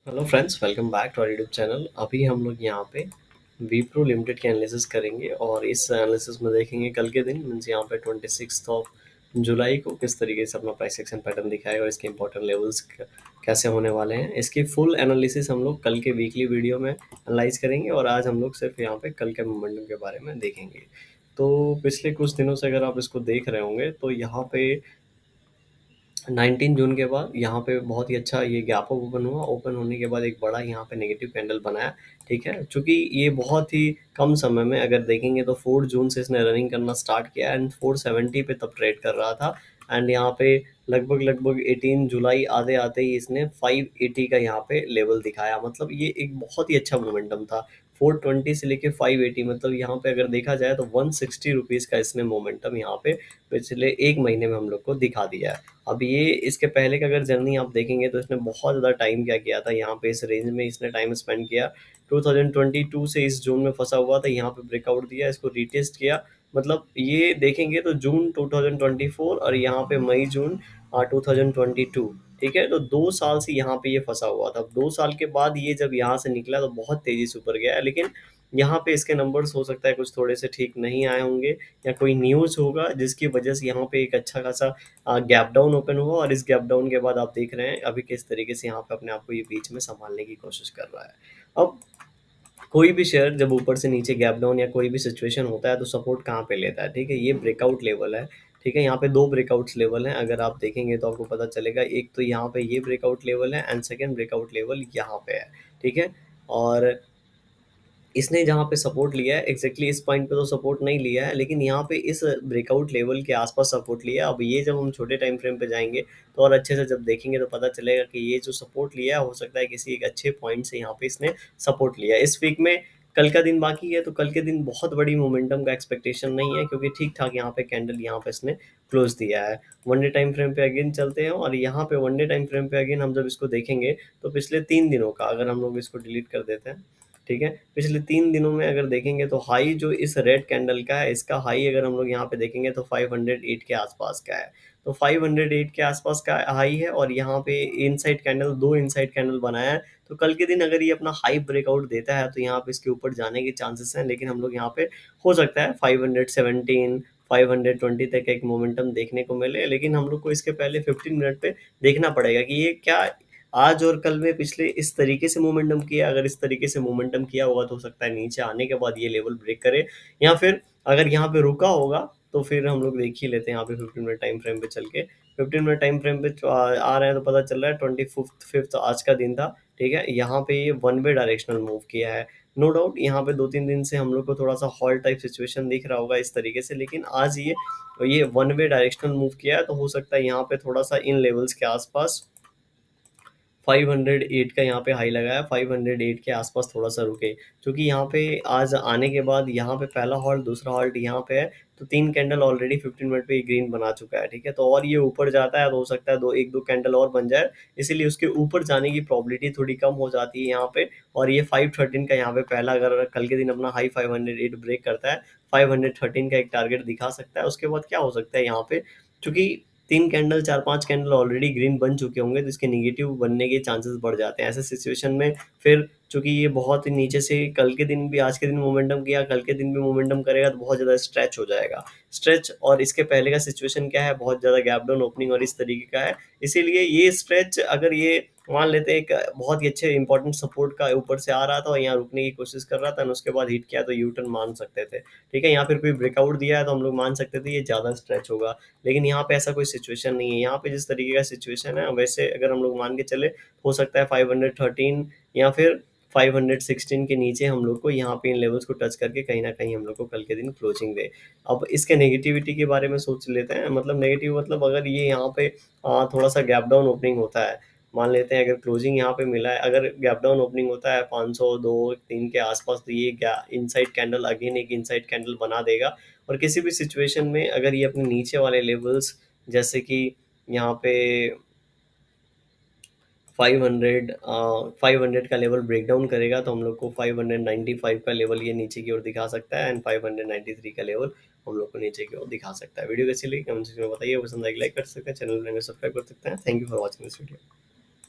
Hello friends, welcome back to our YouTube channel. अभी हम लोग यहाँ पे विप्रो लिमिटेड के एनालिसिस करेंगे और इस एनालिसिस में देखेंगे कल के दिन मीन्स यहाँ पे 26 ऑफ जुलाई को किस तरीके से अपना प्राइस एक्शन पैटर्न दिखाएगा और इसके इंपॉर्टेंट लेवल्स कैसे होने वाले हैं। इसकी फुल एनालिसिस हम लोग कल के वीकली वीडियो में एनालाइज करेंगे और आज हम लोग सिर्फ यहाँ पे कल के मोमेंटम के बारे में देखेंगे। तो पिछले कुछ दिनों से अगर आप इसको देख रहे होंगे तो यहाँ पे 19 जून के बाद यहाँ पे बहुत ही अच्छा ये गैप अप ओपन हुआ। ओपन होने के बाद एक बड़ा यहाँ पे नेगेटिव कैंडल बनाया। ठीक है, चूंकि ये बहुत ही कम समय में अगर देखेंगे तो 4 जून से इसने रनिंग करना स्टार्ट किया एंड 470 पे तब ट्रेड कर रहा था। एंड यहाँ पे लगभग लगभग 18 जुलाई आते आते ही इसने 580 का यहाँ पे लेवल दिखाया। मतलब ये एक बहुत ही अच्छा मोमेंटम था। 420 से लेके 580, मतलब यहाँ पे अगर देखा जाए तो 160 रुपीज़ का इसने मोमेंटम यहाँ पे पिछले एक महीने में हम लोग को दिखा दिया है। अब ये इसके पहले का अगर जर्नी आप देखेंगे तो इसने बहुत ज़्यादा टाइम क्या किया था यहाँ पे, इस रेंज में इसने टाइम स्पेंड किया। 2022 से इस जोन में फंसा हुआ था, यहाँ पे ब्रेकआउट दिया, इसको रीटेस्ट किया। मतलब ये देखेंगे तो जून 2024 और यहाँ पे मई जून 2022। ठीक है, तो 2 साल से यहाँ पे ये फंसा हुआ था। 2 साल के बाद ये जब यहाँ से निकला तो बहुत तेज़ी से ऊपर गया है, लेकिन यहाँ पे इसके नंबर्स हो सकता है कुछ थोड़े से ठीक नहीं आए होंगे या कोई न्यूज़ होगा जिसकी वजह से यहाँ पे एक अच्छा खासा गैप डाउन ओपन हुआ। और इस गैप डाउन के बाद आप देख रहे हैं अभी किस तरीके से यहाँ पे अपने आप को ये बीच में संभालने की कोशिश कर रहा है। अब कोई भी शेयर जब ऊपर से नीचे गैप डाउन या कोई भी सिचुएशन होता है तो सपोर्ट कहाँ पे लेता है? ठीक है, ये ब्रेकआउट लेवल है। ठीक है, यहाँ पे दो ब्रेकआउट्स लेवल हैं, अगर आप देखेंगे तो आपको पता चलेगा। एक तो यहाँ पे ये ब्रेकआउट लेवल है एंड सेकेंड ब्रेकआउट लेवल यहाँ पे है। ठीक है, और इसने जहाँ पे सपोर्ट लिया है एग्जैक्टली इस पॉइंट पे तो सपोर्ट नहीं लिया है, लेकिन यहाँ पे इस ब्रेकआउट लेवल के आसपास सपोर्ट लिया है। अब ये जब हम छोटे टाइम फ्रेम पे जाएंगे तो और अच्छे से जब देखेंगे तो पता चलेगा कि ये जो सपोर्ट लिया है हो सकता है किसी एक अच्छे पॉइंट से यहाँ पे इसने सपोर्ट लिया है। इस वीक में कल का दिन बाकी है तो कल के दिन बहुत बड़ी मोमेंटम का एक्सपेक्टेशन नहीं है, क्योंकि ठीक ठाक यहाँ पे कैंडल यहाँ पे इसने क्लोज दिया है। वन डे टाइम फ्रेम पे अगेन चलते हैं और यहाँ पे वन डे टाइम फ्रेम पे अगेन हम जब इसको देखेंगे तो पिछले 3 दिनों का अगर हम लोग इसको डिलीट कर देते हैं। ठीक है, पिछले 3 दिनों में अगर देखेंगे तो हाई जो इस रेड कैंडल का है, इसका हाई अगर हम लोग यहाँ पे देखेंगे तो 508 के आसपास का है। तो 508 के आसपास का हाई है और यहाँ पे इनसाइड कैंडल, दो इनसाइड कैंडल बनाया है। तो कल के दिन अगर ये अपना हाई ब्रेकआउट देता है तो यहाँ पे इसके ऊपर जाने के चांसेस हैं, लेकिन हम लोग यहाँ पे हो सकता है 517 520 तक एक मोमेंटम देखने को मिले। लेकिन हम लोग को इसके पहले 15 मिनट पे देखना पड़ेगा कि ये क्या आज और कल में पिछले इस तरीके से मोमेंटम किया। अगर इस तरीके से मोमेंटम किया होगा तो हो सकता है नीचे आने के बाद ये लेवल ब्रेक करे, या फिर अगर यहाँ पे रुका होगा तो फिर हम लोग देख ही लेते हैं। यहाँ पे 15 मिनट टाइम फ्रेम पे चल के 15 मिनट टाइम फ्रेम पे आ रहे हैं तो पता चल रहा है 25th आज का दिन था। ठीक है, यहाँ पे ये वन वे डायरेक्शनल मूव किया है। नो डाउट यहाँ पे 2-3 दिन से हम लोग को थोड़ा सा हॉल टाइप सिचुएशन दिख रहा होगा इस तरीके से, लेकिन आज ये वन वे डायरेक्शनल मूव किया है तो हो सकता है यहाँ पे थोड़ा सा इन लेवल्स के आसपास 508 का यहाँ पे हाई लगाया, 508 के आसपास थोड़ा सा रुके। क्योंकि यहाँ पे आज आने के बाद यहाँ पे पहला हॉल्ट, दूसरा हॉल्ट यहाँ पे है, तो 3 कैंडल ऑलरेडी 15 मिनट पे ग्रीन बना चुका है। ठीक है, तो और ये ऊपर जाता है तो हो सकता है एक दो कैंडल और बन जाए, इसीलिए उसके ऊपर जाने की प्रोबेबिलिटी थोड़ी कम हो जाती है यहाँ पे। और ये 513 का यहाँ पे पहला अगर कल के दिन अपना हाई 508 ब्रेक करता है, 513 का एक टारगेट दिखा सकता है। उसके बाद क्या हो सकता है यहाँ पे, चूंकि 3 कैंडल 4-5 कैंडल ऑलरेडी ग्रीन बन चुके होंगे तो इसके नेगेटिव बनने के चांसेस बढ़ जाते हैं ऐसे सिचुएशन में। फिर चूंकि ये बहुत ही नीचे से कल के दिन भी, आज के दिन मोमेंटम किया, कल के दिन भी मोमेंटम करेगा तो बहुत ज़्यादा स्ट्रेच हो जाएगा। स्ट्रेच, और इसके पहले का सिचुएशन क्या है, बहुत ज़्यादा गैप डाउन ओपनिंग और इस तरीके का है। इसीलिए ये स्ट्रेच अगर ये मान लेते हैं एक बहुत ही अच्छे इंपॉर्टेंट सपोर्ट का ऊपर से आ रहा था और यहाँ रुकने की कोशिश कर रहा था और उसके बाद हिट किया तो यू टर्न मान सकते थे। ठीक है, यहाँ फिर कोई ब्रेकआउट दिया है तो हम लोग मान सकते थे ये ज़्यादा स्ट्रेच होगा, लेकिन यहाँ पे ऐसा कोई सिचुएशन नहीं है। यहाँ पे जिस तरीके का सिचुएशन है वैसे अगर हम लोग मान के चले, हो सकता है 513 या फिर 516 के नीचे हम लोग को यहाँ पे इन लेवल्स को टच करके कहीं ना कहीं हम लोग को कल के दिन क्लोजिंग दे। अब इसके नेगेटिविटी के बारे में सोच लेते हैं। मतलब नेगेटिव मतलब अगर ये यहाँ पे थोड़ा सा गैप डाउन ओपनिंग होता है, मान लेते हैं अगर क्लोजिंग यहाँ पे मिला है, अगर गैप डाउन ओपनिंग होता है 502-3 के आसपास, तो ये इनसाइड कैंडल अगेन एक इनसाइड कैंडल बना देगा। और किसी भी सिचुएशन में अगर ये अपने नीचे वाले लेवल्स, जैसे कि यहाँ पे 500 500 का लेवल ब्रेक डाउन करेगा तो हम लोग को 595 का लेवल ये नीचे की ओर दिखा सकता है एंड 593 का लेवल हम लोग को नीचे की ओर दिखा सकता है। वीडियो कैसी लगी कमेंट सेक्शन में बताइए, पसंद आएगी लाइक कर सकते हैं, चैनल में सब्सक्राइब कर सकते हैं। Thank you for watching this video.